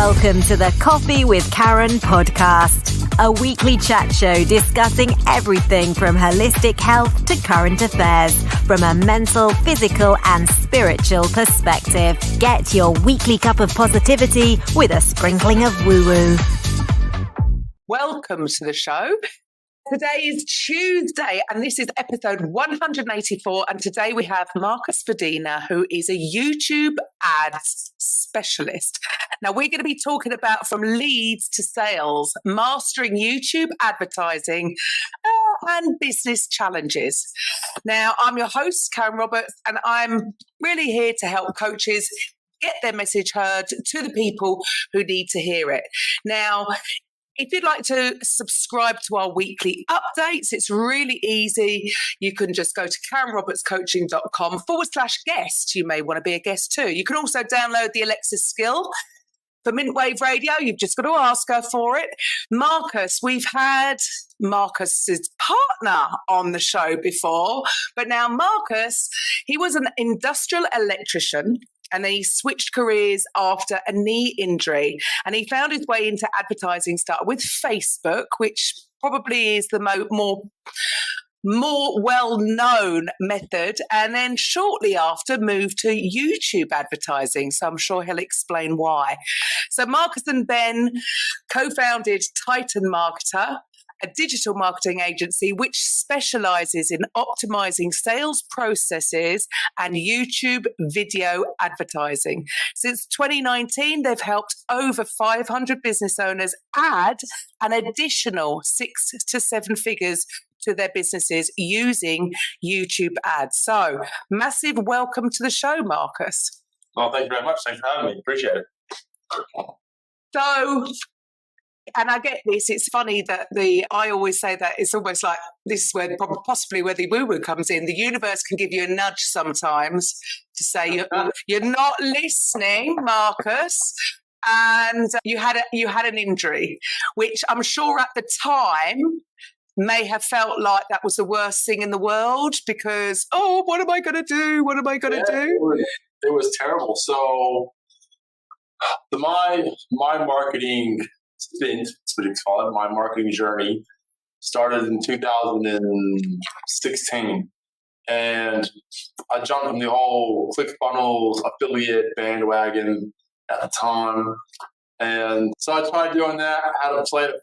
Welcome to the Coffee with Karen podcast, a weekly chat show discussing everything from holistic health to current affairs from a mental, physical and spiritual perspective. Get your weekly cup of positivity with a sprinkling of woo-woo. Welcome to the show. Today is Tuesday and this is episode 184, and today we have Svedina, who is a YouTube ads specialist. Now we're going to be talking about from leads to sales, mastering YouTube advertising and business challenges. Now I'm your host, Karen Roberts, and I'm really here to help coaches get their message heard to the people who need to hear it. Now, if you'd like to subscribe to our weekly updates, it's really easy. You can just go to karenrobertscoaching.com/guest. You may want to be a guest too. You can also download the Alexa skill for Mintwave Radio. You've just got to ask her for it. Marcus, we've had Marcus's partner on the show before, but now Marcus, he was an industrial electrician. And then he switched careers after a knee injury. And he found his way into advertising, started with Facebook, which probably is the more well-known method. And then shortly after moved to YouTube advertising. So I'm sure he'll explain why. So Marcus and Ben co-founded Titan Marketer, a digital marketing agency which specializes in optimizing sales processes and YouTube video advertising. Since 2019, they've helped over 500 business owners add an additional 6 to 7 figures to their businesses using YouTube ads. So, massive welcome to the show, Marcus. Well, thank you very much. Thanks for having me. Appreciate it. So, and I get this, it's funny that I always say that it's almost like this is where possibly where the woo-woo comes in. The universe can give you a nudge sometimes to say you're not listening, Marcus, and you had an injury, which I'm sure at the time may have felt like that was the worst thing in the world because, what am I going to do? What am I going to do? It was terrible. So my marketing stint, that's what you call it, my marketing journey started in 2016. And I jumped on the whole ClickFunnels affiliate bandwagon at the time. And so I tried doing that. I had to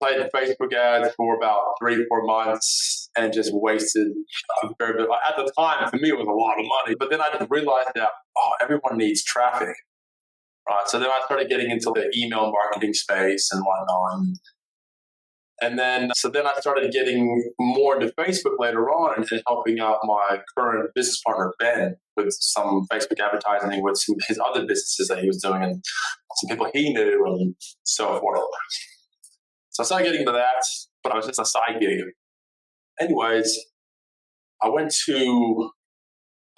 played Facebook ads for about 3-4 months and just wasted a fair bit. At the time, for me, it was a lot of money. But then I just realized that, everyone needs traffic. Right, so then I started getting into the email marketing space and whatnot. And then I started getting more into Facebook later on and helping out my current business partner, Ben, with some Facebook advertising with some his other businesses that he was doing and some people he knew and so forth. So I started getting into that, but I was just a side gig. Anyways, I went to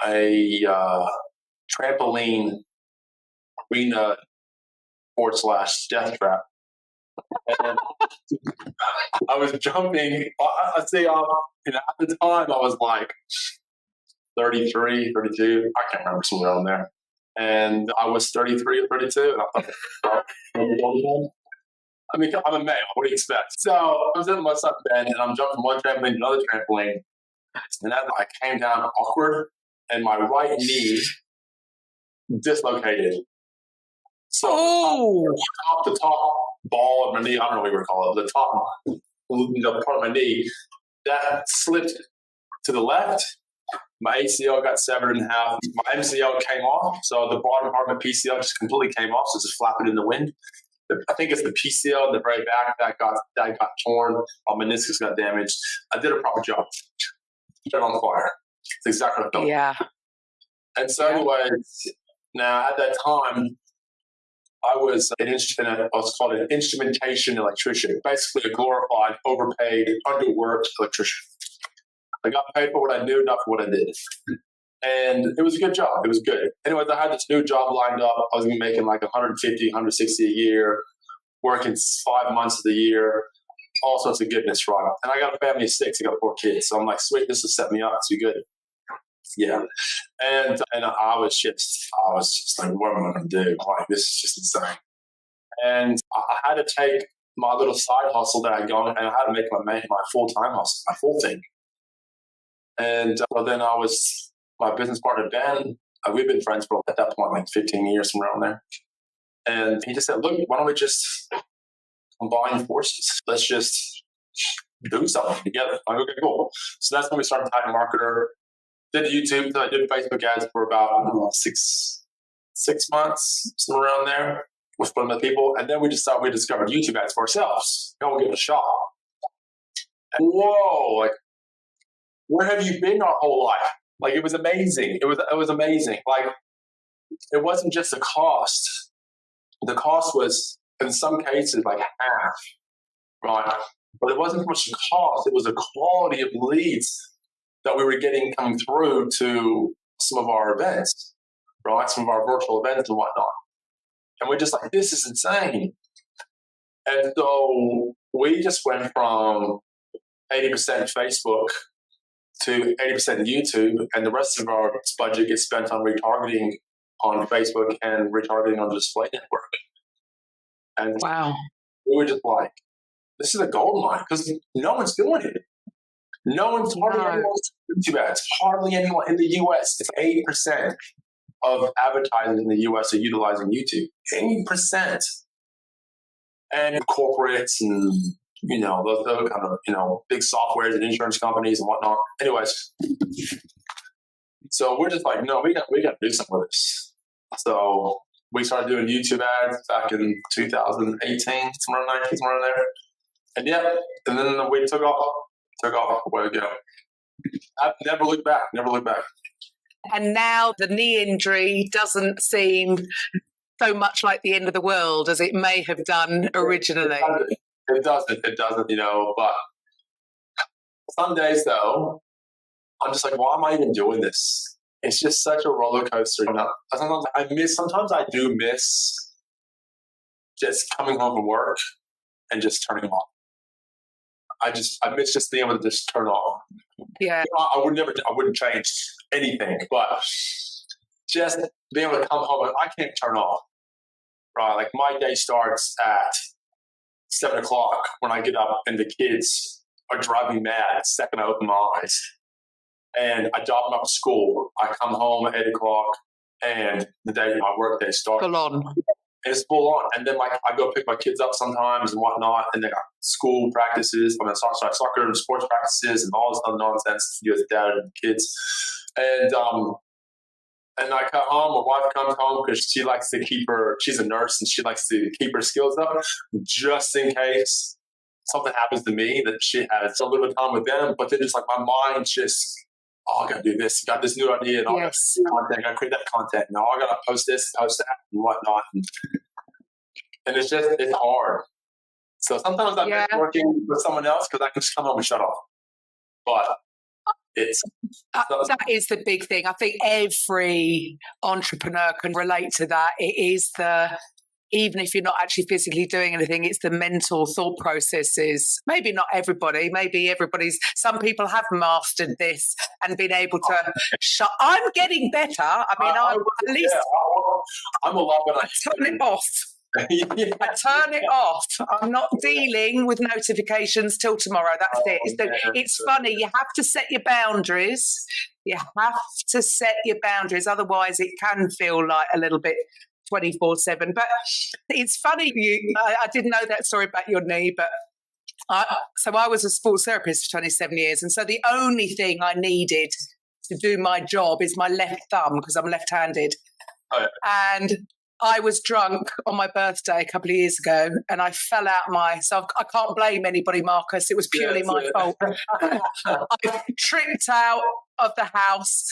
a trampoline arena /death trap. And I was jumping. I'd say, at the time I was like 33, 32. I can't remember, somewhere around there. And I was 33 or 32. And I thought, I mean, I'm a male. What do you expect? So I was in my son Ben, and I'm jumping from one trampoline to another trampoline. And then I came down awkward, and my right knee dislocated. So the top ball of my knee, I don't know what you would call it, the top part of my knee, that slipped to the left. My ACL got severed in half. My MCL came off, so the bottom part of my PCL just completely came off, so it's just flapping in the wind. I think it's the PCL in the very back that got torn. My meniscus got damaged. I did a proper job. Set on fire. It's exactly what I felt. Yeah. And so anyways, now at that time, I was what's called an instrumentation electrician, basically a glorified, overpaid, underworked electrician. I got paid for what I knew, not for what I did. And it was a good job. It was good. Anyways, I had this new job lined up. I was going to be making like 150, 160 a year, working 5 months of the year, all sorts of goodness, right? And I got a family of 6. I got 4 kids. So I'm like, sweet, this will set me up. It's be good. Yeah. And I was just like, what am I going to do? Like, this is just insane. And I had to take my little side hustle that I got, and I had to make my full-time hustle, my full thing. And then my business partner, Ben, we've been friends for at that point, like 15 years, somewhere around there. And he just said, look, why don't we just combine forces? Let's just do something together. I'm like, okay, cool. So that's when we started Titan Marketer. Did YouTube, I did Facebook ads for about 6 months, somewhere around there, with one of the people. And then we discovered YouTube ads for ourselves. We'll give it a shot. And whoa, like, where have you been our whole life? Like, it was amazing. It was amazing. Like, it wasn't just the cost. The cost was, in some cases, like half, right? But it wasn't so much the cost. It was the quality of leads that we were getting coming through to some of our events, right? Some of our virtual events and whatnot. And we're just like, this is insane. And so we just went from 80% Facebook to 80% YouTube, and the rest of our budget gets spent on retargeting on Facebook and retargeting on the display network. And wow, we were just like, this is a gold mine, because no one's doing it. Hardly anyone's doing YouTube ads. Hardly anyone in the US. It's 80% of advertisers in the US are utilizing YouTube. 80%. And corporates and, those kind of, big softwares and insurance companies and whatnot. Anyways, so we're just like, no, we got to do something with this. So we started doing YouTube ads back in 2018, somewhere around there. And and then we took off. Way to go. I've never looked back. And now the knee injury doesn't seem so much like the end of the world as it may have done originally. It doesn't, but some days, though, I'm just like, why am I even doing this? It's just such a roller coaster. Sometimes I do miss just coming home from work and just turning off. I miss just being able to just turn off. Yeah. I wouldn't change anything, but just being able to come home and I can't turn off. Right? Like, my day starts at 7:00 when I get up and the kids are driving me mad the second I open my eyes. And I drop them up to school. I come home at 8:00 and my work day starts. Full on. It's full on. And then I go pick my kids up sometimes and whatnot, and they got school practices. Soccer and sports practices and all this other nonsense to do with dad and kids. And I come home, my wife comes home because she likes to she's a nurse and she likes to keep her skills up just in case something happens to me, that she has a little bit of time with them. But then just like my mind just, I got to do this, got this new idea, and I got to content, I got to create that content. Now I got to post this, post that, and whatnot. And it's hard. So sometimes I've been working with someone else because I can just come home and shut off. But that is the big thing. I think every entrepreneur can relate to that. It is even if you're not actually physically doing anything, it's the mental thought processes. Maybe not everybody. Some people have mastered this and been able to shut. I'm getting better. At least I'm a lot better. Turn it off. I turn it off. I'm not dealing with notifications till tomorrow. That's it. It's funny. You have to set your boundaries. Otherwise, it can feel like a little bit 24/7. But it's funny. I didn't know that story about your knee, but I was a sports therapist for 27 years. And so the only thing I needed to do my job is my left thumb, because I'm left-handed. Oh, yeah. And I was drunk on my birthday a couple of years ago, and I fell out so I can't blame anybody, Marcus. It was purely my fault. I tripped out of the house,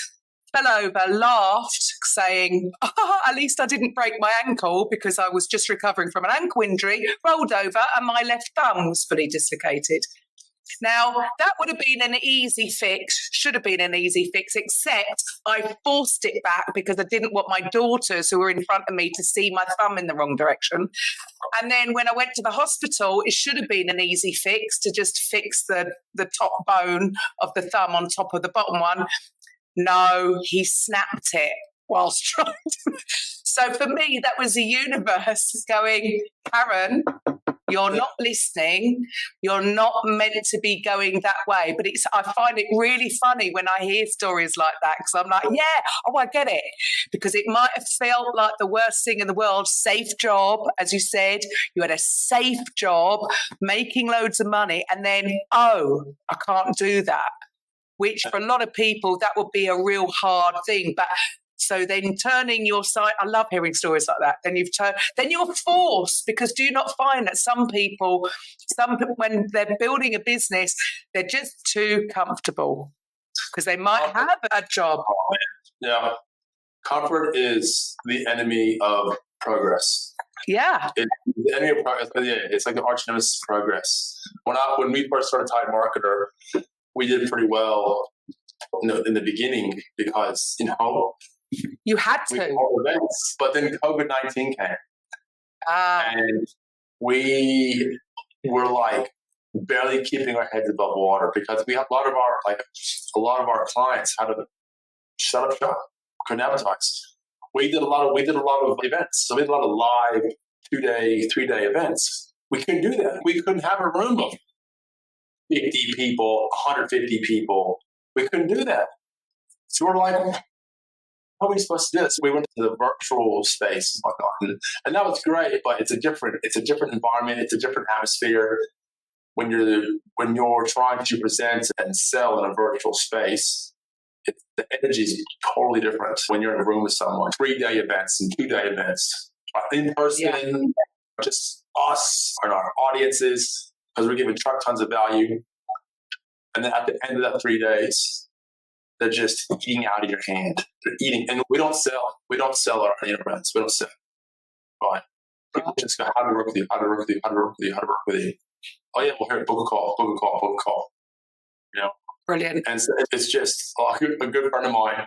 fell over, laughed, saying, at least I didn't break my ankle, because I was just recovering from an ankle injury, rolled over, and my left thumb was fully dislocated. Now, that would have been an easy fix, should have been an easy fix, except I forced it back because I didn't want my daughters who were in front of me to see my thumb in the wrong direction. And then when I went to the hospital, it should have been an easy fix to just fix the top bone of the thumb on top of the bottom one. No, he snapped it. whilst trying to. So for me, that was the universe going, Karen, you're not listening. You're not meant to be going that way. But I find it really funny when I hear stories like that, because I'm like, I get it. Because it might have felt like the worst thing in the world. Safe job, as you said. You had a safe job, making loads of money. And then, I can't do that. Which for a lot of people, that would be a real hard thing. But so then turning your side, I love hearing stories like that. Then you're forced, because do you not find that some people, when they're building a business, they're just too comfortable because they might have a job. Yeah. Comfort is the enemy of progress. Yeah. It's the enemy of progress. Yeah, it's like the arch nemesis of progress. When we first started Tide Marketer, we did pretty well in the beginning because, you had to. Events, but then COVID-19 came. And we were like barely keeping our heads above water because we had a lot of our clients had to shut up shop, couldn't advertise. We did a lot of events. So we did a lot of live 2-day, 3-day events. We couldn't do that. We couldn't have a room of 50 people, 150 people. We couldn't do that. So we're like, how are we supposed to do this? We went to the virtual space and that was great, but it's a different environment. It's a different atmosphere when you're trying to present and sell in a virtual space. The energy is totally different when you're in a room with someone. 3-day events and 2-day events, in person, just us and our audiences, because we're giving tons of value. And then at the end of that 3 days, they're just eating out of your hand. They're eating, and we don't sell. We don't sell our events. We don't sell. Fine. People just go, how do we work with you? How do we work with you? How do we work with you? How do we work with you? Oh yeah, well here, book a call. Brilliant. And so it's just a good friend of mine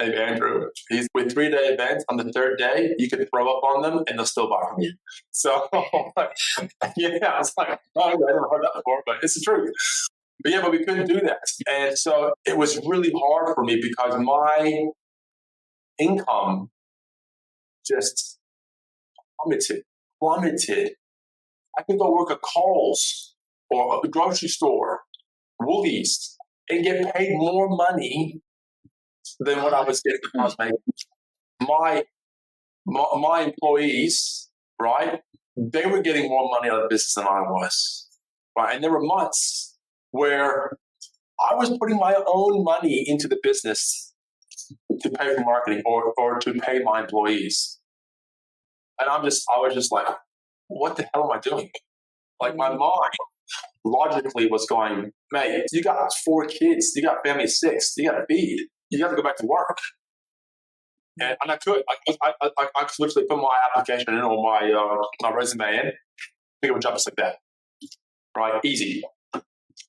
named Andrew. He's with 3-day events. On the 3rd day, you can throw up on them and they'll still buy from you. So I was like, oh, I never heard that before, but it's the truth. But we couldn't do that. And so it was really hard for me because my income just plummeted. I could go work at Kohl's or a grocery store, Woolies, and get paid more money than what I was getting when I was making. My employees, right, they were getting more money out of the business than I was. Right? And there were months where I was putting my own money into the business to pay for marketing or to pay my employees. And I was just like, what the hell am I doing? Like my mind logically was going, mate, you got 4 kids, you got family of 6, you got to feed, you got to go back to work. And I could literally put my application in or my resume in, pick up a job just like that. Right? Easy.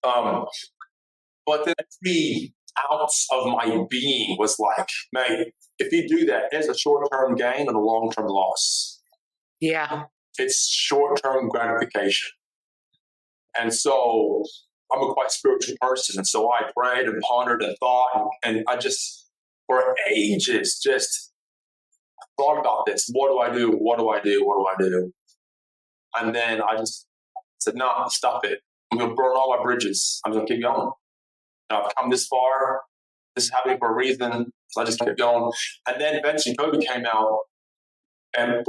But then 3 ounce of my being was like, mate, if you do that, there's a short-term gain and a long-term loss. Yeah. It's short-term gratification. And so I'm a quite spiritual person. And so I prayed and pondered and thought, and I just, for ages, just thought about this. What do I do? What do I do? What do I do? And then I just said, no, stop it. I'm going to burn all my bridges. I'm going to keep going. I've come this far. This is happening for a reason. So I just kept going. And then eventually COVID came out and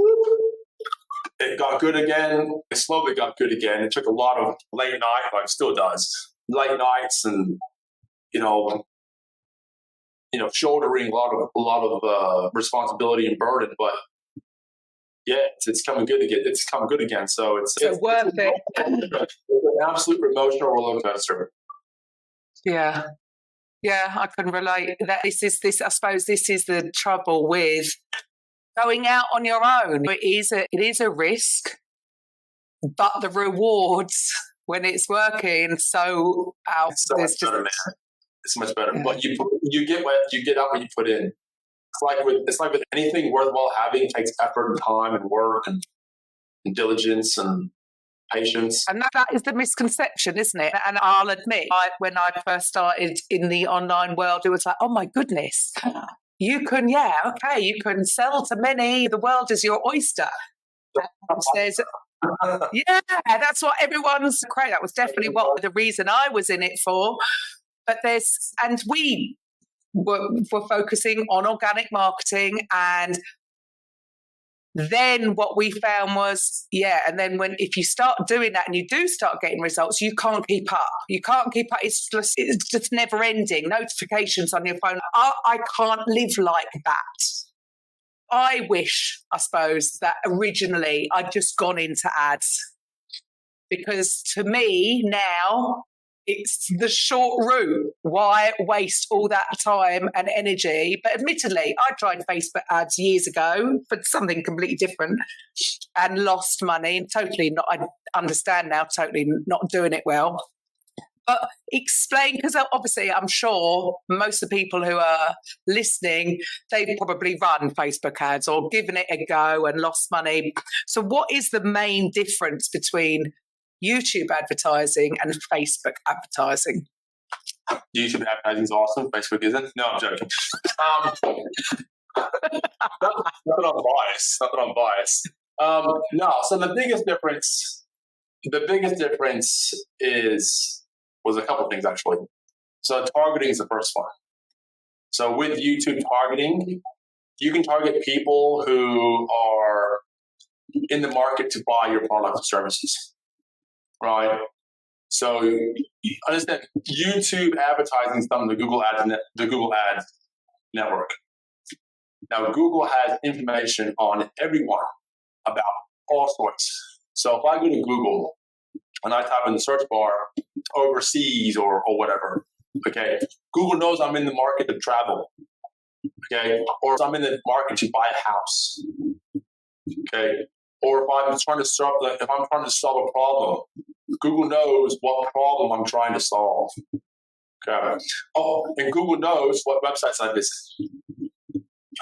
it got good again. It slowly got good again. It took a lot of late nights, but it still does. Late nights and, shouldering a lot of responsibility and burden. But yeah, it's coming good again. It's come good again. So it's worth it. It's an absolute emotional roller coaster. Yeah. Yeah, I can relate. I suppose this is the trouble with going out on your own. It is a risk, but the rewards when it's working so out. It's so much better, man. It's much better. Yeah. But you get out what you put in. It's like with anything worthwhile having, it takes effort and time and work and diligence and patience. And that is the misconception, isn't it? And I'll admit, when I first started in the online world, it was like, oh my goodness, you can, you can sell to many. The world is your oyster. There's, that's what everyone's great. That was definitely what the reason I was in it for. But we were focusing on organic marketing, and then what we found was, and then if you start doing that and you do start getting results, you can't keep up. You can't keep up. It's just never ending. Notifications on your phone. I can't live like that. I wish, I suppose, that originally I'd just gone into ads, because to me now it's the short route. Why waste all that time and energy? But admittedly, I tried Facebook ads years ago for something completely different and lost money, and I understand now, totally not doing it well. But explain, because obviously I'm sure most of the people who are listening, they've probably run Facebook ads or given it a go and lost money. So what is the main difference between YouTube advertising and Facebook advertising? YouTube advertising is awesome. Facebook isn't. No, I'm joking. Not that I'm biased. No, so the biggest difference was a couple of things, actually. So targeting is the first one. So with YouTube targeting, you can target people who are in the market to buy your product or services, right? So understand, YouTube advertising is done on the Google Ads network. Now, Google has information on everyone about all sorts. So if I go to Google and I type in the search bar overseas or whatever, okay, Google knows I'm in the market to travel, okay, or I'm in the market to buy a house, okay, or if I'm trying to solve a problem, Google knows what problem I'm trying to solve. Okay. Oh, and Google knows what websites I visit.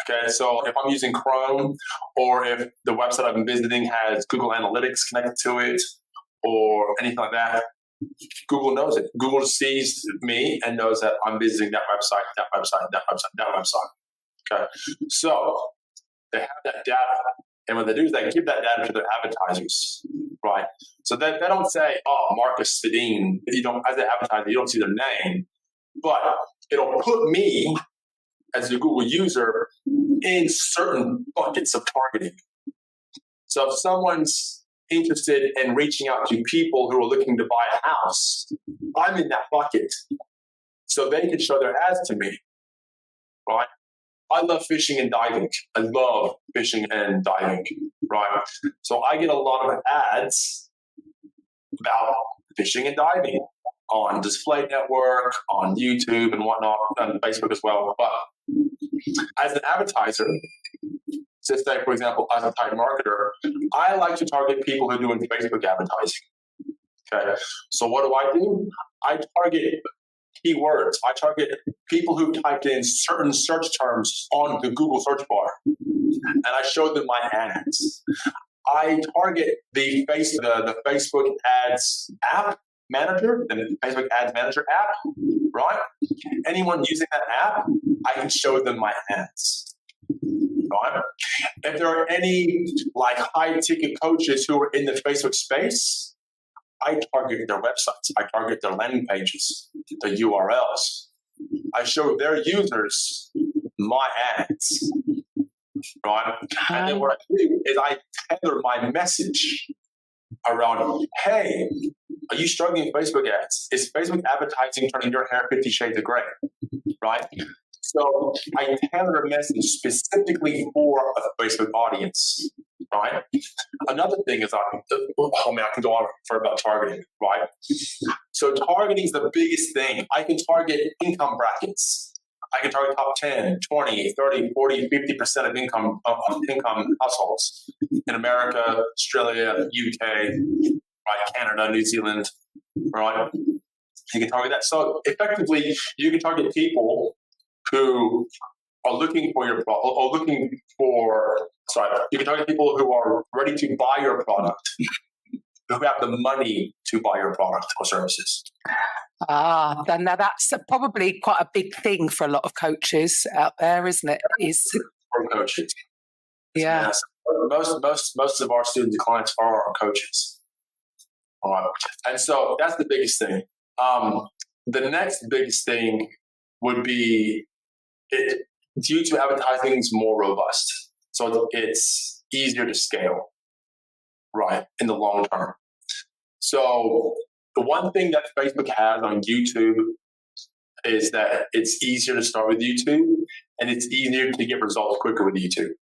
Okay, so if I'm using Chrome, or if the website I've been visiting has Google Analytics connected to it, or anything like that, Google knows it. Google sees me and knows that I'm visiting that website. Okay, so they have that data, and what they do is they give that data to their advertisers, right? So they don't say, "Oh, Marcus Svedin," as an advertiser, you don't see their name, but it'll put me as a Google user in certain buckets of targeting. So if someone's interested in reaching out to people who are looking to buy a house, I'm in that bucket. So they can show their ads to me, right? I love fishing and diving. Right? So I get a lot of ads about fishing and diving on Display Network, on YouTube and whatnot, and Facebook as well. But as an advertiser, just say, for example, as a type marketer, I like to target people who are doing Facebook advertising. Okay, so what do? I target keywords. I target people who typed in certain search terms on the Google search bar, and I show them my ads. I target the Facebook Ads app manager, the Facebook Ads Manager app, right? Anyone using that app, I can show them my ads, right? If there are any high-ticket coaches who are in the Facebook space, I target their websites. I target their landing pages, the URLs. I show their users my ads, right? And then what I do is I tailor my message around, hey, are you struggling with Facebook ads? Is Facebook advertising turning your hair 50 shades of gray, right? So I tailor a message specifically for a Facebook audience, right? Another thing is, I can go on for about targeting, right? So targeting is the biggest thing. I can target income brackets. I can target top 10, 20, 30, 40, 50% of income households in America, Australia, UK, right, Canada, New Zealand, right? You can target that. So effectively, you can target people who are looking for your product, you can target people who are ready to buy your product, who have the money to buy your product or services. Then now that's probably quite a big thing for a lot of coaches out there, isn't it? For coaches. Yeah. Most of our students and clients are our coaches. And so that's the biggest thing. The next biggest thing would be YouTube advertising is more robust. So it's easier to scale, right, in the long term. So the one thing that Facebook has on YouTube is that it's easier to start with YouTube and it's easier to get results quicker with YouTube.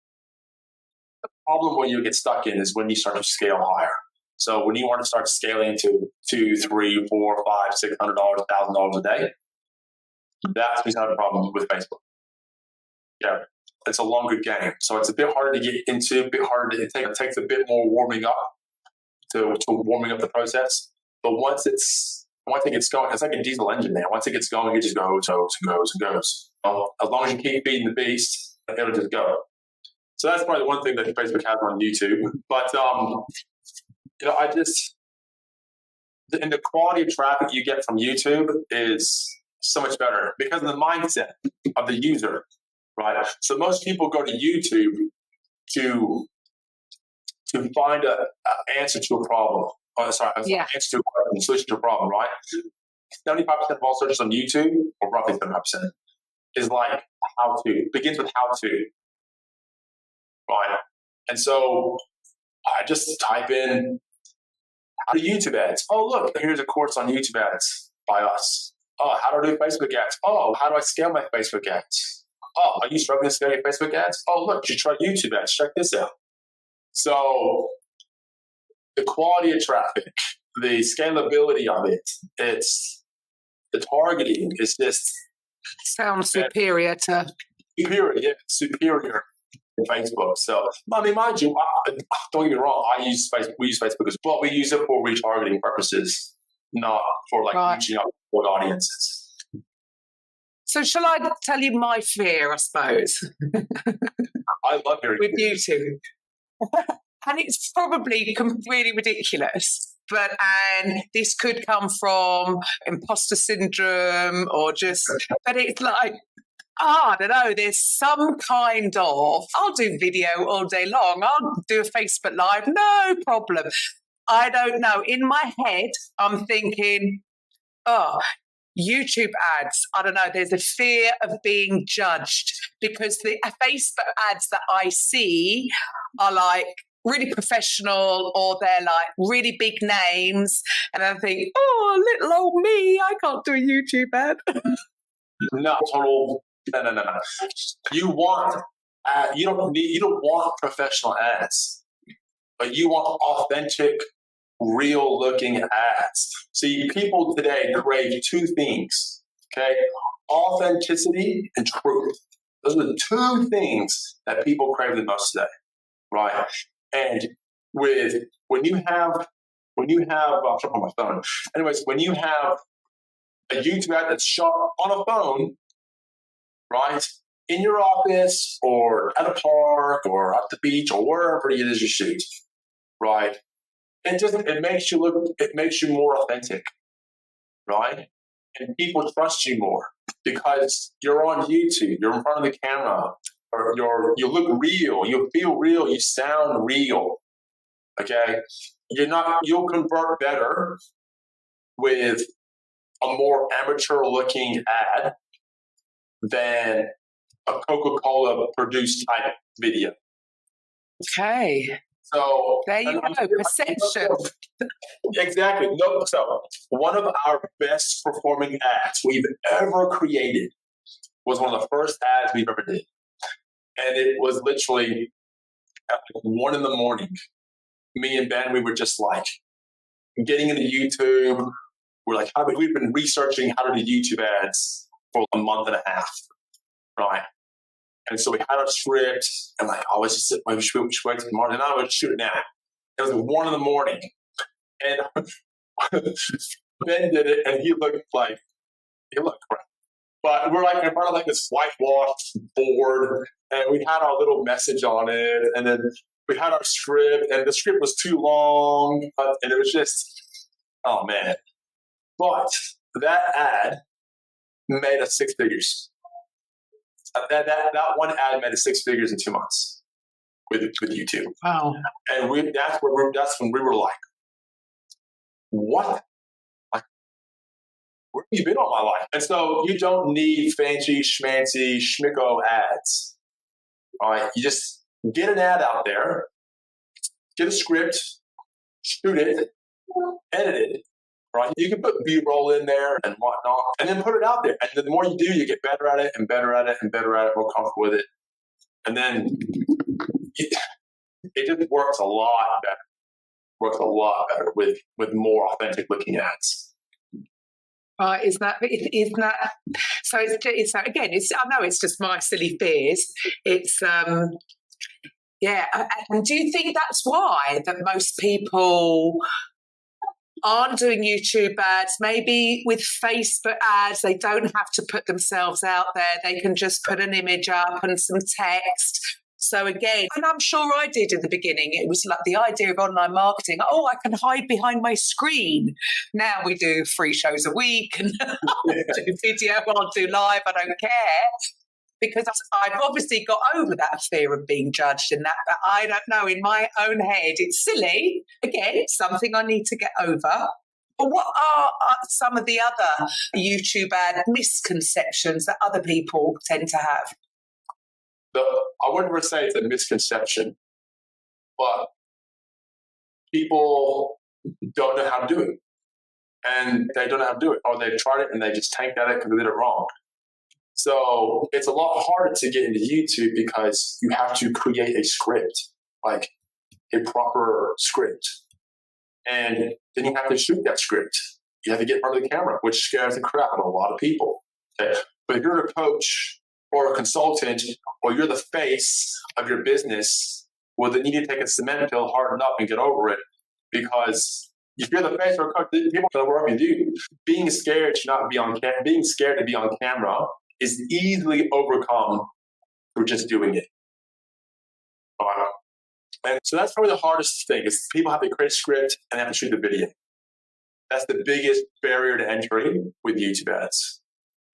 The problem when you get stuck in is when you start to scale higher. So when you want to start scaling to $200, $300, $400, $500, $600, $1,000 a day, that's when you have a problem with Facebook. Yeah, it's a longer game. So it's a bit harder to get into, a bit harder to take. It takes a bit more warming up to warming up the process. But once it gets going, it's like a diesel engine, man. Once it gets going, it just goes and goes. As long as you keep feeding the beast, it'll just go. So that's probably the one thing that Facebook has on YouTube. But and the quality of traffic you get from YouTube is so much better because of the mindset of the user, right? So most people go to YouTube to find an answer to a problem. Answer to a question, solution to a problem, right? 75% of all searches on YouTube, or roughly 75%, is like how to. Begins with how to, right? And so I just type in how to do YouTube ads. Oh, look, here's a course on YouTube ads by us. Oh, how do I do Facebook ads? Oh, how do I scale my Facebook ads? Oh, are you struggling to scale your Facebook ads? Oh, look, you try YouTube ads. Check this out. So the quality of traffic, the scalability of it, it's the targeting is just sounds superior to superior to Facebook. So I mean, mind you, don't get me wrong. We use Facebook as well. We use it for retargeting purposes, not for reaching out to audiences. So shall I tell you my fear? I suppose I love hearing with YouTube. And it's probably really ridiculous, and this could come from imposter syndrome but it's like, I don't know, there's some kind of, I'll do video all day long, I'll do a Facebook Live, no problem. I don't know. In my head, I'm thinking, YouTube ads, I don't know, there's a fear of being judged because the Facebook ads that I see are like really professional or they're like really big names. And I think, little old me, I can't do a YouTube ad. No. You don't want professional ads, but you want authentic, real looking ads. See, people today crave two things, okay? Authenticity and truth. Those are the two things that people crave the most today, right? And when you have, I'm on my phone. Anyways, when you have a YouTube ad that's shot on a phone, right, in your office or at a park or at the beach or wherever it is you shoot, right? It makes you more authentic, right? And people trust you more because you're on YouTube, you're in front of the camera, or you look real, you feel real, you sound real. Okay? You'll convert better with a more amateur looking ad than a Coca-Cola produced type video. Okay. So there you go, perception. Exactly. No, so one of our best performing ads we've ever created was one of the first ads we've ever did. And it was literally at 1 a.m. Me and Ben, we were just like getting into YouTube. We're like, we've been researching how to do YouTube ads for a month and a half, right? And so we had our script, and like, let's just sit, we should wait till tomorrow. And I would shoot it now. It was 1 a.m. And Ben did it, and he looked crap. But we're like in front of like this whitewashed board, and we had our little message on it. And then we had our script, and the script was too long, and it was just, oh man. But that ad made us 6 figures. That one ad made us 6 figures in 2 months with YouTube. Wow. And that's when we were like, what? Like, where have you been all my life? And so you don't need fancy, schmancy, schmicko ads. All right. You just get an ad out there, get a script, shoot it, edit it. Right? You can put B-roll in there and whatnot, and then put it out there. And then the more you do, you get better at it and better at it and better at it, more comfortable with it. And then it just works a lot better. Works a lot better with more authentic looking ads. Isn't that so? It's again. I know it's just my silly fears. It's yeah. And do you think that's why that most people aren't doing YouTube ads? Maybe with Facebook ads, they don't have to put themselves out there. They can just put an image up and some text. So again, and I'm sure I did in the beginning, it was like the idea of online marketing. Oh, I can hide behind my screen. Now we do 3 shows a week and I'll do video, I'll do live, I don't care. Because I've obviously got over that fear of being judged and that, but I don't know, in my own head, it's silly. Again, it's something I need to get over. But what are some of the other YouTube ad misconceptions that other people tend to have? I wouldn't really say it's a misconception, but people don't know how to do it. And they don't know how to do it, or they've tried it and they just tanked at it because they did it wrong. So it's a lot harder to get into YouTube because you have to create a script, like a proper script. And then you have to shoot that script. You have to get in front of the camera, which scares the crap out of a lot of people. Okay? But if you're a coach or a consultant, or you're the face of your business, well, then you need to take a cement pill, harden up, and get over it. Because if you're the face or a coach, people are going to work with you. Being scared to be on camera is easily overcome through just doing it. And so that's probably the hardest thing is people have to create a script and have to shoot the video. That's the biggest barrier to entry with YouTube ads.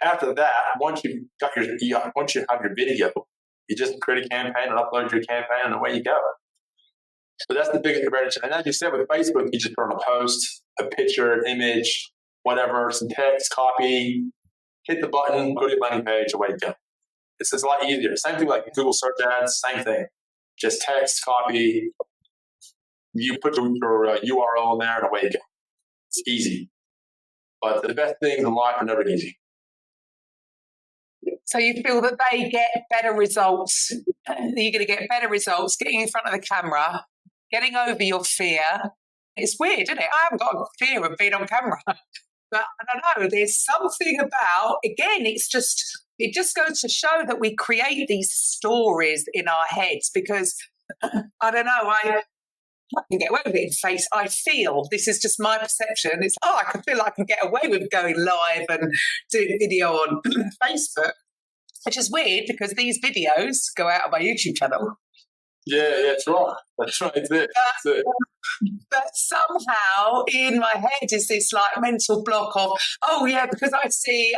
After that, once you have your video, you just create a campaign and upload your campaign and away you go. So that's the biggest barrier. And as you said with Facebook, you just put on a post, a picture, an image, whatever, some text, copy, hit the button, go to your landing page, away you go. It's a lot easier. Same thing like Google search ads, same thing. Just text, copy, you put your URL in there and away you go. It's easy. But the best things in life are never easy. So you feel that they get better results, you're going to get better results getting in front of the camera, getting over your fear. It's weird, isn't it? I haven't got a fear of being on camera. But I don't know, there's something about, again, it just goes to show that we create these stories in our heads because, I don't know, I can get away with it in face. I feel, this is just my perception, it's, I can feel I can get away with going live and doing video on Facebook, which is weird because these videos go out on my YouTube channel. Yeah, that's right. That's right. That's it. But somehow in my head is this like mental block of, because I see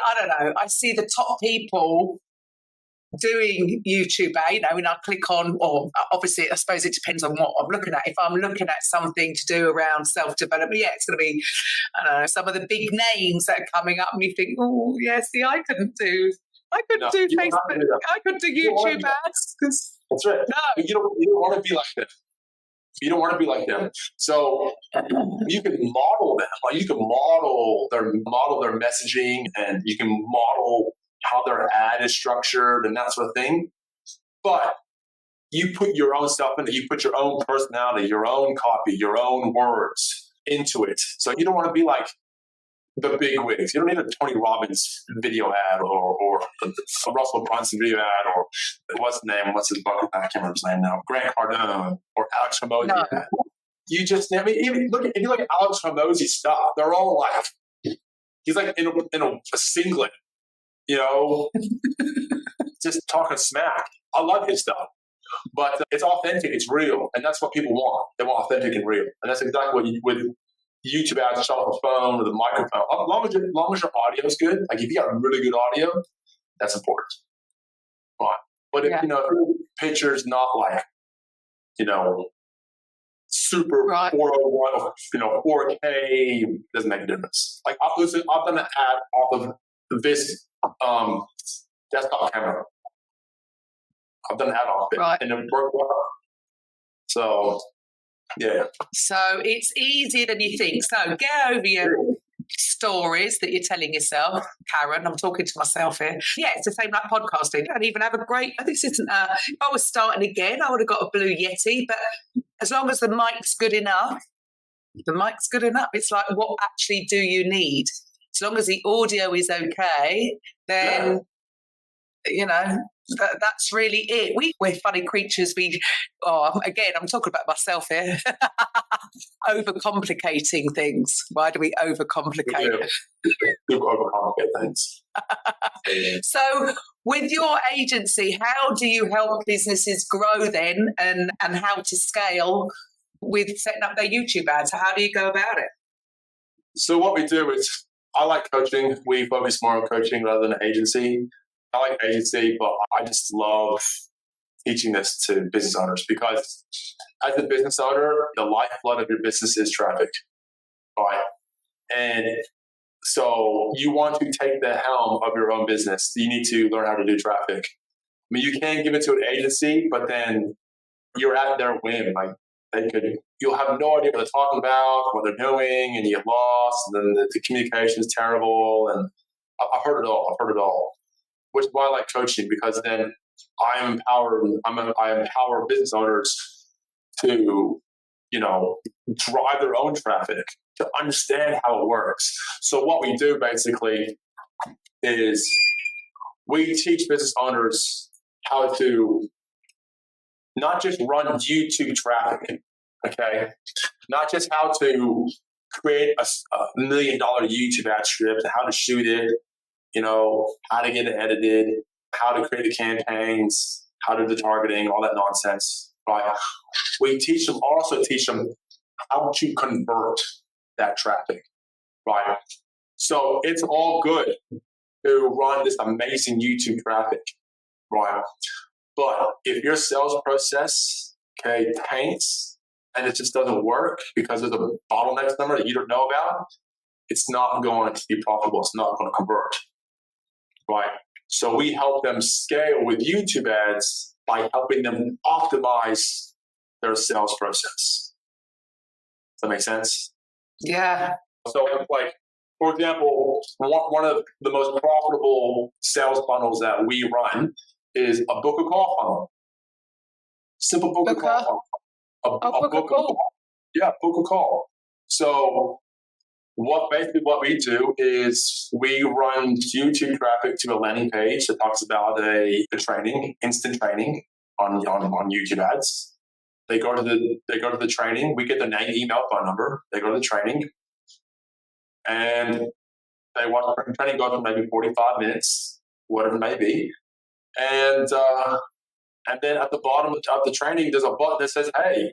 the top people doing YouTube, and I click on, or obviously I suppose it depends on what I'm looking at. If I'm looking at something to do around self-development, it's going to be, I don't know, some of the big names that are coming up and you think, I couldn't do Facebook, I couldn't do YouTube ads. That's right. No, you don't want to be like them. You don't want to be like them. So you can model them. Like you can model their messaging, and you can model how their ad is structured and that sort of thing. But you put your own stuff in it. You put your own personality, your own copy, your own words into it. So you don't want to be like the big wigs. You don't need a Tony Robbins video ad or a Russell Brunson video ad or what's his bucket? I can't remember his name now. Grant Cardone or Alex Hormozy. No. You just, if you look at Alex Hormozy's stuff, they're all like, he's like in a singlet, just talking smack. I love his stuff. But it's authentic, it's real, and that's what people want. They want authentic and real, and that's exactly what with YouTube ads, shot off a phone with a microphone. As long as your audio is good, like if you got really good audio, that's important. Right. But if if your picture's not like, super 401, 4K, doesn't make a difference. Like I've done an ad off of this desktop camera. I've done an ad off it, and it worked well. So, yeah. So it's easier than you think. So get over your stories that you're telling yourself, Karen. I'm talking to myself here. Yeah, it's the same like podcasting. I don't even have a great. This isn't. If I was starting again, I would have got a Blue Yeti. But as long as the mic's good enough, It's like, what actually do you need? As long as the audio is okay, then that's really it. We're funny creatures. Again, I'm talking about myself here. Overcomplicating things. Why do we overcomplicate? Overcomplicate things. So, with your agency, how do you help businesses grow then, and how to scale with setting up their YouTube ads? How do you go about it? So what we do is, I like coaching. We focus more on coaching rather than agency. I like agency, but I just love teaching this to business owners, because as a business owner, the lifeblood of your business is traffic, right? And so you want to take the helm of your own business. You need to learn how to do traffic. I mean, you can give it to an agency, but then you're at their whim. Like you'll have no idea what they're talking about, what they're doing, and you get lost, and then the communication is terrible. And I've heard it all. Which is why I like coaching, because then I empower business owners to, drive their own traffic, to understand how it works. So what we do basically is we teach business owners how to not just run YouTube traffic, okay? Not just how to create a $1 million YouTube ad script, how to shoot it, how to get it edited, how to create the campaigns, how to do the targeting, all that nonsense, right? We also teach them how to convert that traffic, right? So it's all good to run this amazing YouTube traffic, right? But if your sales process, tanks, and it just doesn't work because there's a bottleneck number that you don't know about, it's not going to be profitable. It's not going to convert. Right. So we help them scale with YouTube ads by helping them optimize their sales process. Does that make sense? Yeah. So, like, for example, one of the most profitable sales funnels that we run is a book a call funnel. Simple book a call funnel. Book a call. Yeah, book a call. So what we do is we run YouTube traffic to a landing page that talks about a training, instant training on YouTube ads. They go to the training. We get the name, email, phone number. They go to the training, and they watch the training go for maybe 45 minutes, whatever it may be, and then at the bottom of the training, there's a button that says, "Hey,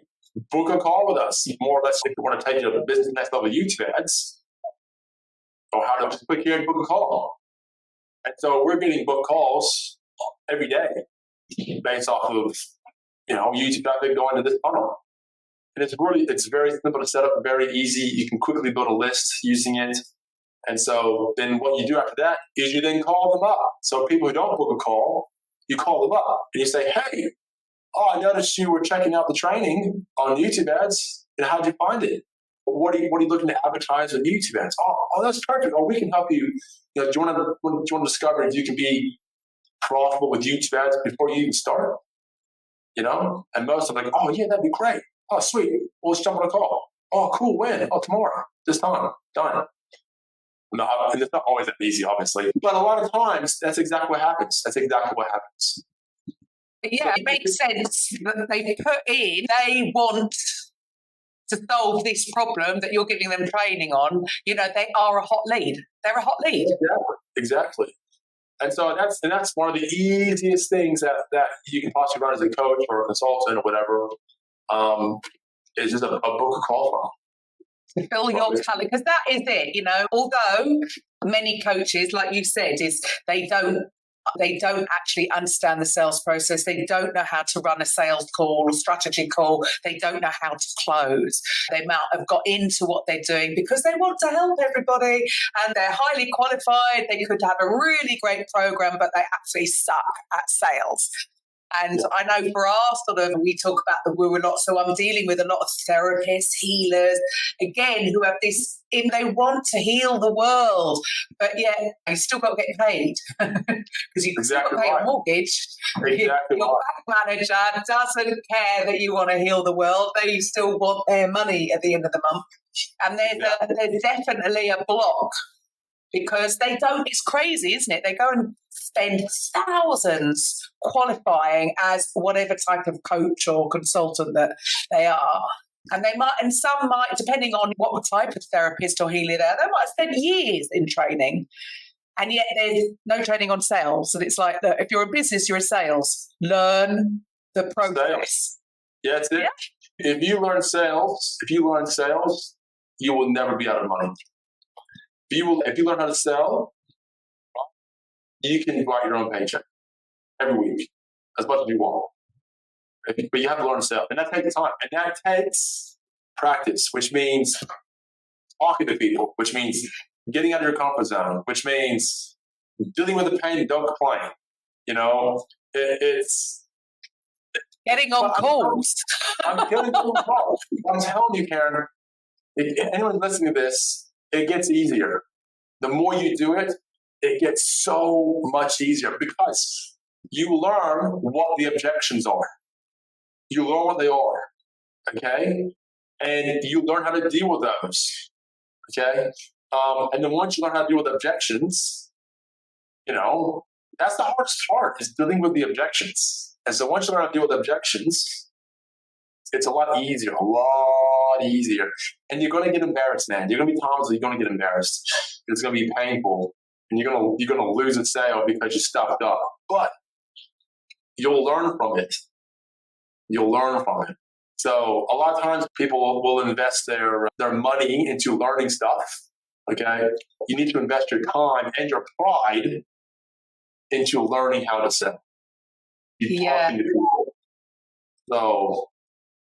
book a call with us." More or less, if you want to take you to the business next level YouTube ads, or how to click here and book a call. And so we're getting book calls every day based off of YouTube traffic going to this funnel. And it's very simple to set up, very easy. You can quickly build a list using it. And so then what you do after that is you then call them up. So people who don't book a call, you call them up and you say, "Hey, I noticed you were checking out the training on YouTube ads, and how'd you find it? What are you looking to advertise on YouTube ads?" Oh, that's perfect. Oh, we can help you. Do you want to discover if you can be profitable with YouTube ads before you even start? And most are like, "Oh yeah, that'd be great. Oh sweet. Well, let's jump on a call. Oh cool. When? Oh, tomorrow. This time. Done." No, and it's not always that easy, obviously, but a lot of times that's exactly what happens. Yeah, it makes sense that they want to solve this problem that you're giving them training on. They are a hot lead. They're a hot lead. Exactly. And so that's one of the easiest things that you can possibly run as a coach or a consultant or whatever. Is just a book of call to fill your talent, because that is it. You know, although many coaches, like you said, is they don't actually understand the sales process. They don't know how to run a sales call or strategy call. They don't know how to close. They might have got into what they're doing because they want to help everybody and they're highly qualified. They could have a really great program, but they absolutely suck at sales. And I know for our sort of, we talk about so I'm dealing with a lot of therapists, healers, again, who have this, they want to heal the world, but yet you still got to get paid because you still got to pay a mortgage. Exactly. Your bank manager doesn't care that you want to heal the world. They still want their money at the end of the month. And there's definitely a block. Because they don't, it's crazy, isn't it? They go and spend thousands qualifying as whatever type of coach or consultant that they are. And some might, depending on what type of therapist or healer they might spend years in training. And yet there's no training on sales. And it's like, if you're in business, you're in sales. Learn the process. Yeah, that's it. Yeah. If you learn sales, you will never be out of money. If you learn how to sell, you can write your own paycheck every week, as much as you want. But you have to learn to sell. And that takes time. And that takes practice, which means talking to people, which means getting out of your comfort zone, which means dealing with the pain and don't complain. You know, it's getting on calls. I'm getting on calls. I'm telling you, Karen, anyone listening to this, it gets easier. The more you do it, it gets so much easier because you learn what the objections are. You learn what they are, okay? And you learn how to deal with those, okay? And then once you learn how to deal with objections, you know, that's the hardest part, is dealing with the objections. And so once you learn how to deal with objections, it's a lot easier. And you're going to get embarrassed, man. You're going to be times that you're going to get embarrassed. It's going to be painful. And you're going to lose a sale because you stuffed up. But you'll learn from it. So a lot of times people will invest their money into learning stuff. Okay? You need to invest your time and your pride into learning how to sell. Talking to people. So...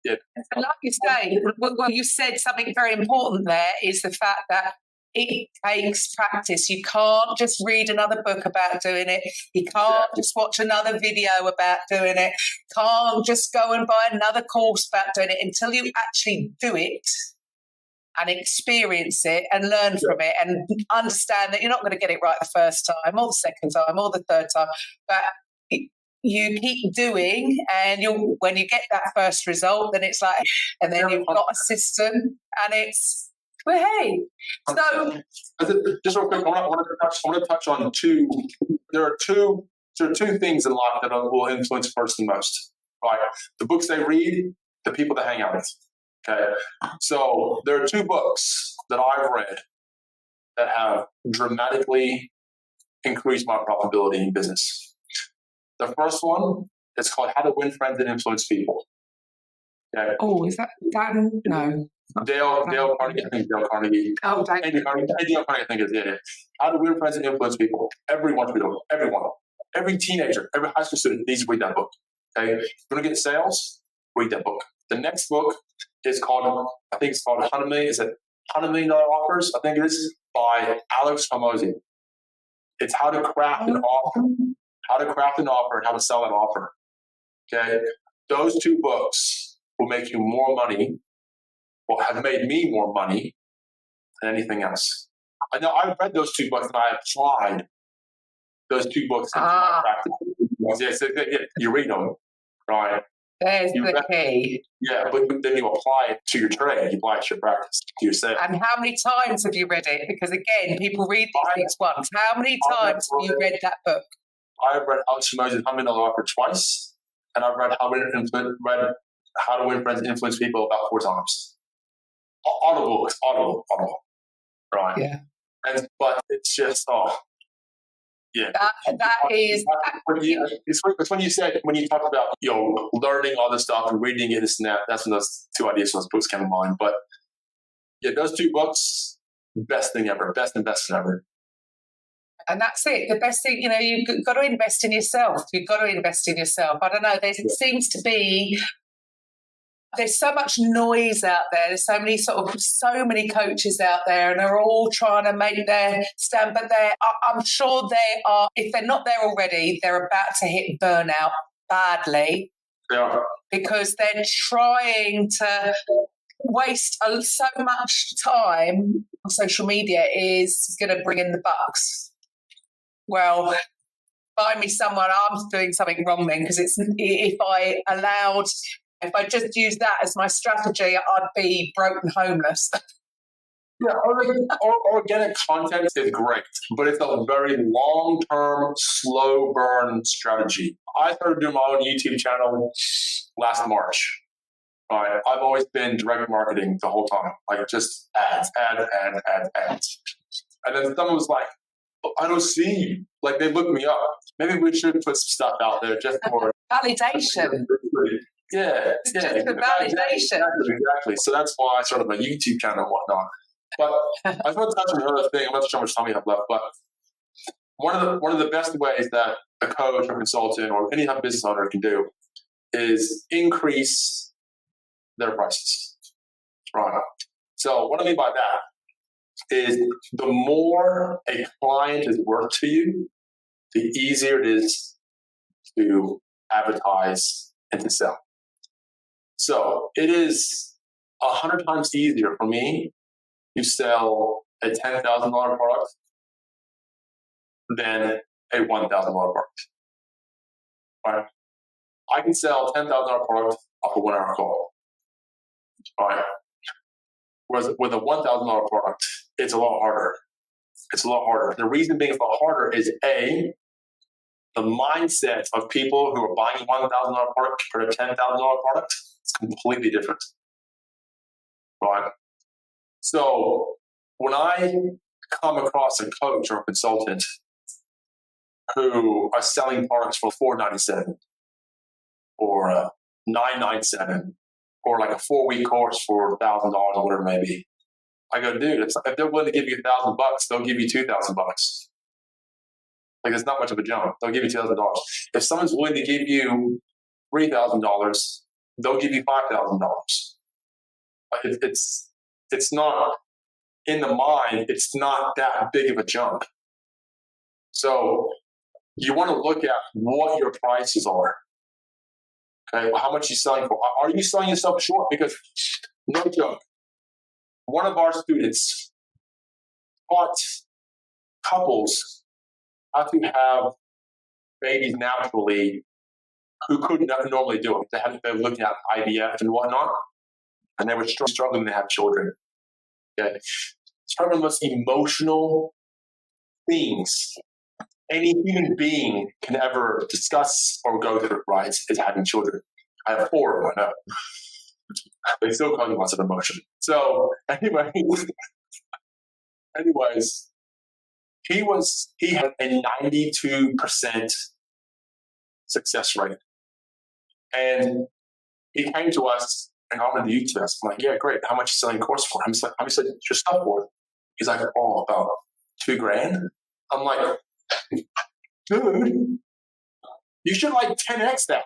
And like you say, well, you said something very important there, is the fact that it takes practice. You can't just read another book about doing it. You can't just watch another video about doing it. Can't just go and buy another course about doing it until you actually do it and experience it and learn from it and understand that you're not going to get it right the first time or the second time or the third time. But you keep doing, and when you get that first result, then it's like, and then you've got a system, and it's, well, hey. So, just real quick, I want to touch on two. There are two things in life that will influence a person most. Right, the books they read, the people they hang out with. Okay, so there are two books that I've read that have dramatically increased my profitability in business. The first one is called How to Win Friends and Influence People. Okay. Oh, is that no? Dale Carnegie, I think Dale Carnegie. Oh, Dale Carnegie, I think is it. How to Win Friends and Influence People. Everyone should read it. Everyone. Every teenager, every high school student needs to read that book. Okay. If you're going to get sales, read that book. The next book is called, I think it's called $100 Million. Is it $100 Million Offers? I think it is, by Alex Hormozi. It's how to craft an offer. How to craft an offer and how to sell an offer. Okay? Those two books will make you more money, have made me more money than anything else. I know I've read those two books and I applied those two books into my practice. You read them, right? There's the key. Yeah, but then you apply it to your trade. You apply it to your practice, to your sales. And how many times have you read it? Because again, people read these things once. How many times have you read that book? I've read Alex Hormozi's $100 Million Offer twice, and I've read How to Win Friends and Influence People about 4 times. Audible, right? Yeah. But it's just, Yeah. That is. It's when you talk about, learning all this stuff and reading it, this and that, that's when those two ideas from those books came to mind. But yeah, those two books, best thing ever. Best investment ever. And that's it. The best thing, you've got to invest in yourself. You've got to invest in yourself. I don't know. There seems to be, there's so much noise out there. There's so many coaches out there, and they're all trying to make their stand. But I'm sure they are, if they're not there already, they're about to hit burnout badly. Yeah. Because they're trying to waste so much time on social media is going to bring in the bucks. Well, find me someone, I'm doing something wrong then, because if I just used that as my strategy, I'd be broke and homeless. Yeah, organic content is great, but it's a very long-term, slow burn strategy. I started doing my own YouTube channel last March. I've always been direct marketing the whole time, like just ads. And then someone was like, I don't see you. Like, they looked me up. Maybe we should put some stuff out there just for validation. Yeah. Validation. Exactly. So that's why I started my YouTube channel and whatnot. But I just want to touch on another thing. I'm not sure how much time we have left, but one of the best ways that a coach or consultant or any type of business owner can do is increase their prices. Right. So what I mean by that is the more a client is worth to you, the easier it is to advertise and to sell. So it is 100 times easier for me to sell a $10,000 product than a $1,000 product. Right? I can sell a $10,000 product off a 1 hour call. Right? Whereas with a $1,000 product, it's a lot harder. The reason being it's a lot harder is A, the mindset of people who are buying a $1,000 product compared to a $10,000 product is completely different. Right? So when I come across a coach or a consultant who are selling products for $497 or $997 or like a 4-week course for $1,000 or whatever it may be, I go, dude, if they're willing to give you $1,000, they'll give you $2,000. Like, it's not much of a jump. They'll give you $2,000. If someone's willing to give you $3,000, they'll give you $5,000. It's not in the mind. It's not that big of a jump. So you want to look at what your prices are. Okay, well, how much are you selling for? Are you selling yourself short? Because no joke. One of our students taught couples how to have babies naturally who couldn't normally do it. They were looking at IVF and whatnot, and they were struggling to have children. Okay. It's probably one of the most emotional things any human being can ever discuss or go through, right, is having children. I have 4 of them, I know. They still call me lots of emotion. So anyways, he had a 92% success rate. And he came to us and offered the YouTube test. I'm like, yeah, great. How much are you selling course for? I'm selling your stuff for? He's like, oh, about $2,000. I'm like, dude, you should like 10x that.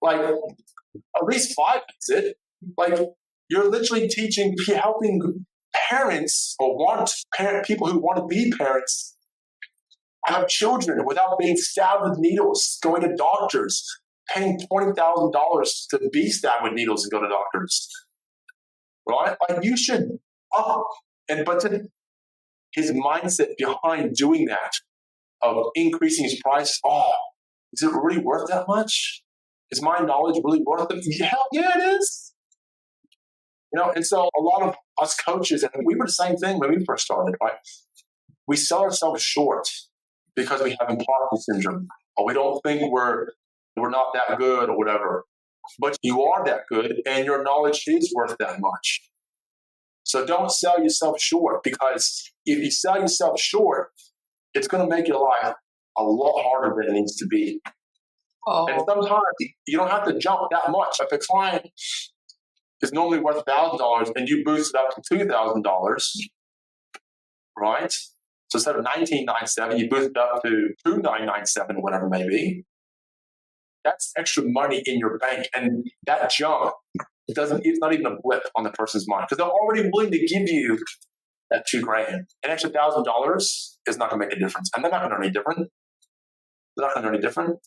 Like at least 5x it. Like, you're literally helping parents or people who want to be parents have children without being stabbed with needles, going to doctors, paying $20,000 to be stabbed with needles and go to doctors. Right? Like, you should but his mindset behind doing that, of increasing his price, is it really worth that much? Is my knowledge really worth it? Hell yeah, it is. And so a lot of us coaches, and we were the same thing when we first started, right? We sell ourselves short because we have imposter syndrome, or we don't think we're not that good or whatever. But you are that good, and your knowledge is worth that much. So don't sell yourself short, because if you sell yourself short, it's going to make your life a lot harder than it needs to be. Oh. And sometimes you don't have to jump that much. If a client is normally worth $1,000 and you boost it up to $2,000, right? So instead of $1,997, you boost it up to $2,997 or whatever it may be. That's extra money in your bank. And that jump, it's not even a blip on the person's mind because they're already willing to give you that $2,000. An extra $1,000 is not going to make a difference. And they're not going to earn any different. They're not going to earn any different.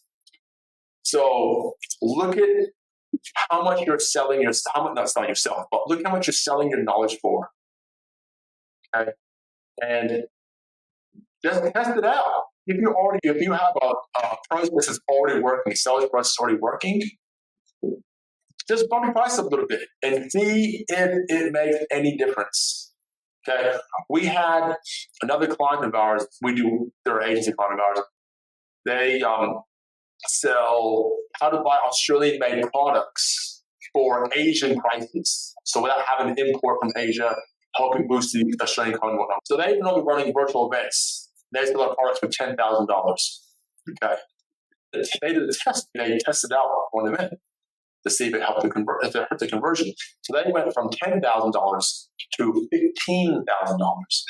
So look at how much you're selling not selling yourself, but look how much you're selling your knowledge for. Okay. And just test it out. If you have a process that's already working, a sales process already working, just bump your price up a little bit and see if it makes any difference. Okay. We had another client of ours, they're an agency client of ours. They sell how to buy Australian-made products for Asian prices. So without having to import from Asia, helping boost the Australian economy and whatnot. So they've been running virtual events. They sell their products for $10,000. Okay. They did a test. They tested out one event to see if it helped the conversion. So they went from $10,000 to $15,000.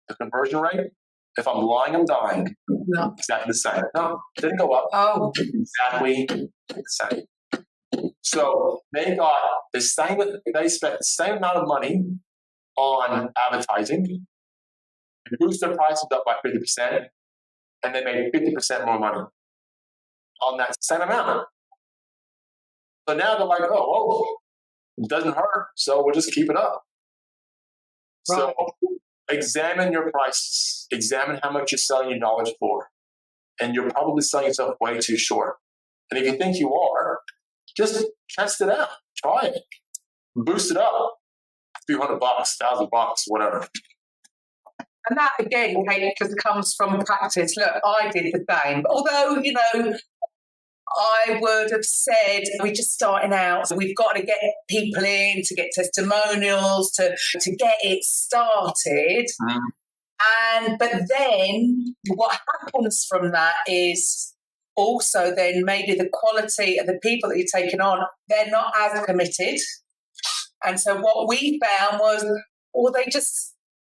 The conversion rate, if I'm lying, I'm dying. No. Exactly the same. No, it didn't go up. Oh. Exactly the same. So they spent the same amount of money on advertising, boosted their prices up by 50%, and they made 50% more money on that same amount. So now they're like, it doesn't hurt, so we'll just keep it up. Right. So examine your prices. Examine how much you're selling your knowledge for. And you're probably selling yourself way too short. And if you think you are, just test it out. Try it. Boost it up. A few $100, $1,000, whatever. And that, again, Kate, just comes from practice. Look, I did the same. Although, I would have said we're just starting out. So we've got to get people in, to get testimonials, to get it started. But then what happens from that is also then maybe the quality of the people that you're taking on, they're not as committed. And so what we found was, they just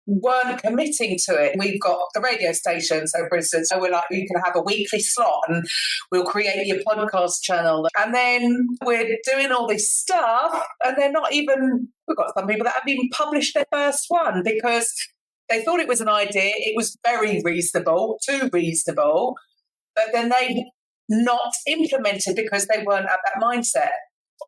weren't committing to it. We've got the radio station, so for instance, we're like, you can have a weekly slot and we'll create your podcast channel. And then we're doing all this stuff and they're not even, we've got some people that haven't even published their first one because they thought it was an idea. It was very reasonable, too reasonable, but then they not implemented because they weren't at that mindset.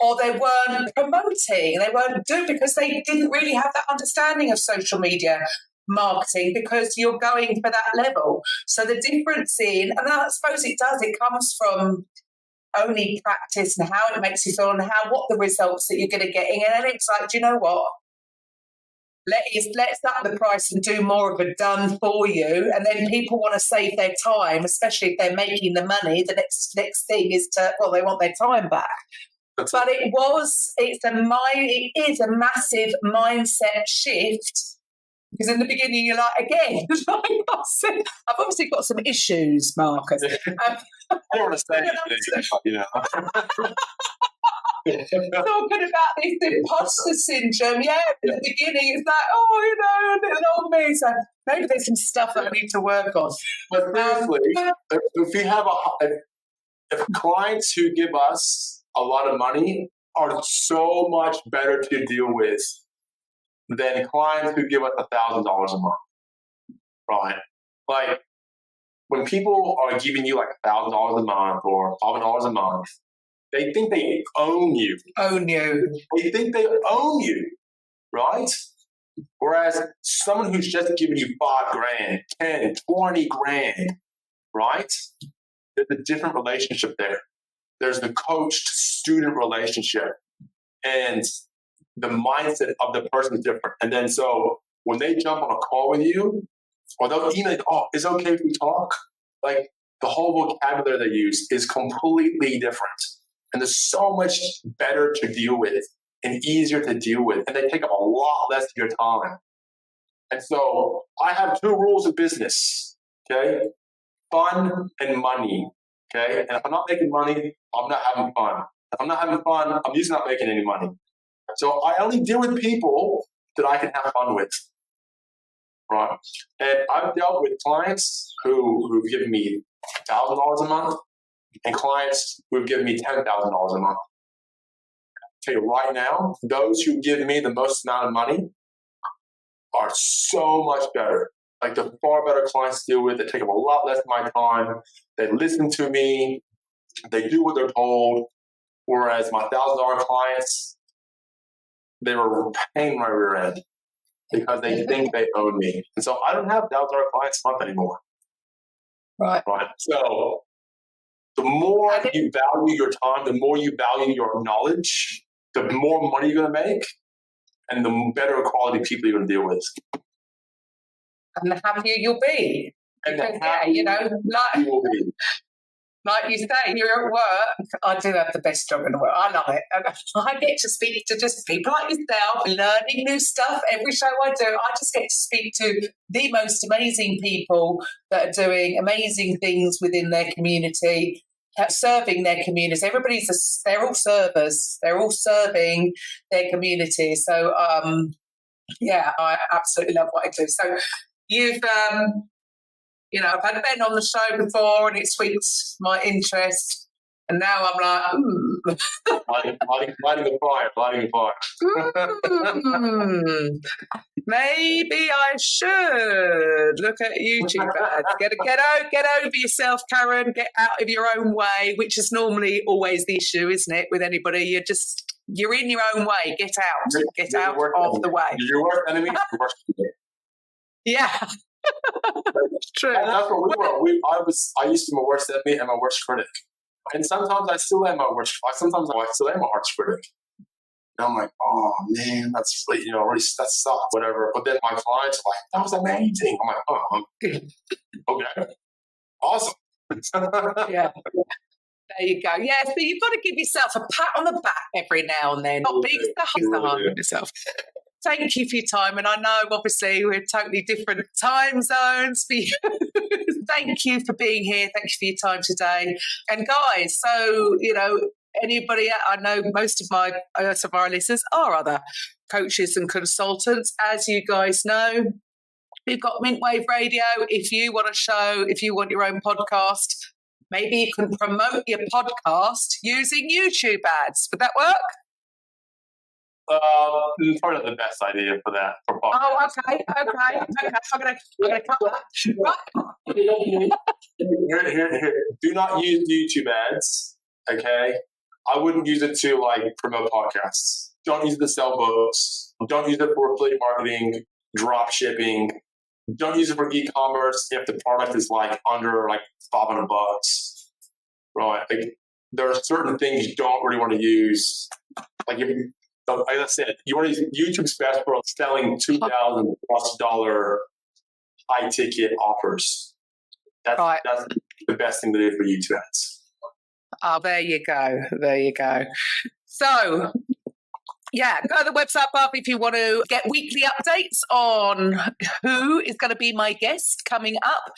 Or they weren't promoting, they weren't doing because they didn't really have that understanding of social media marketing because you're going for that level. So the difference and I suppose it comes from only practice and how it makes you feel and what the results that you're going to get. And then it's like, do you know what? Let's up the price and do more of it done for you. And then people want to save their time, especially if they're making the money. The next thing is they want their time back. But it is a massive mindset shift because in the beginning you're like, again, I've obviously got some issues, Marcus. I don't want to say anything, Talking about this imposter syndrome, in the beginning it's like, little old me. So maybe there's some stuff that I need to work on. But seriously, if clients who give us a lot of money are so much better to deal with than clients who give us $1,000 a month, right? Like when people are giving you like $1,000 a month or $500 a month, they think they own you. They think they own you, right? Whereas someone who's just giving you $5,000, 10, 20 grand, right? There's a different relationship there. There's the coach-student relationship, and the mindset of the person is different. And then so when they jump on a call with you, or they'll email, is it okay if we talk? Like the whole vocabulary they use is completely different. And there's so much better to deal with and easier to deal with. And they take up a lot less of your time. And so I have two rules of business. Okay? Fun and money. Okay? And if I'm not making money, I'm not having fun. If I'm not having fun, I'm usually not making any money. So I only deal with people that I can have fun with. Right? And I've dealt with clients who've given me $1,000 a month and clients who've given me $10,000 a month. I'll tell you right now, those who give me the most amount of money are so much better. Like the far better clients to deal with. They take up a lot less of my time. They listen to me. They do what they're told. Whereas my $1,000 clients, they were paying my rear end because they think they own me. And so I don't have $1,000 clients a month anymore. Right. So the more you value your time, the more you value your knowledge, the more money you're going to make, and the better quality people you're going to deal with. And the happier you'll be. And because, like you say, you're at work. I do have the best job in the world. I love it. I get to speak to just people like yourself, learning new stuff. Every show I do, I just get to speak to the most amazing people that are doing amazing things within their community, serving their communities. They're all servers. They're all serving their community. So, I absolutely love what I do. So you've... I've had Ben on the show before and it tweaked my interest. And now I'm like, lighting the fire. Maybe I should look at YouTube ads. Get over yourself, Karen. Get out of your own way, which is normally always the issue, isn't it? With anybody, you're in your own way. Get out of the way. Your worst enemy, your worst enemy. Yeah. True. And that's what we were. I used to be my worst enemy and my worst critic. And sometimes I still am my worst. Sometimes I still am my worst critic. And I'm like, oh man, that's really, that sucks, whatever. But then my clients are like, that was amazing. I'm like, oh, okay, awesome. Yeah. There you go. Yeah, so you've got to give yourself a pat on the back every now and then. Not big the heart with yourself. Thank you for your time. And I know, obviously, we're totally different time zones for you. Thank you for being here. Thank you for your time today. And guys, so, anybody, I know most of our listeners are other coaches and consultants. As you guys know, we've got Mintwave Radio. If you want your own podcast, maybe you can promote your podcast using YouTube ads. Would that work? Probably not the best idea for that. Oh, okay. I'm gonna cut that. Here. Do not use YouTube ads. Okay, I wouldn't use it to promote podcasts. Don't use it to sell books. Don't use it for affiliate marketing, drop shipping. Don't use it for e-commerce if the product is under $500. Right? There are certain things you don't really want to use. Like I said, you want to use YouTube's best for selling $2,000+ high ticket offers. That's the best thing to do for YouTube ads. Oh, there you go. So, go to the website above if you want to get weekly updates on who is going to be my guest coming up.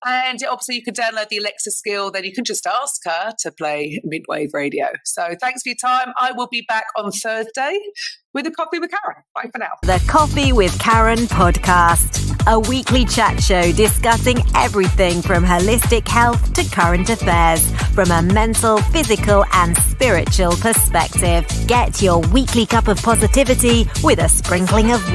And obviously you can download the Alexa skill, then you can just ask her to play Mintwave Radio. So thanks for your time. I will be back on Thursday with a Coffee with Karen. Bye for now. The Coffee with Karen podcast, a weekly chat show discussing everything from holistic health to current affairs from a mental, physical and spiritual perspective. Get your weekly cup of positivity with a sprinkling of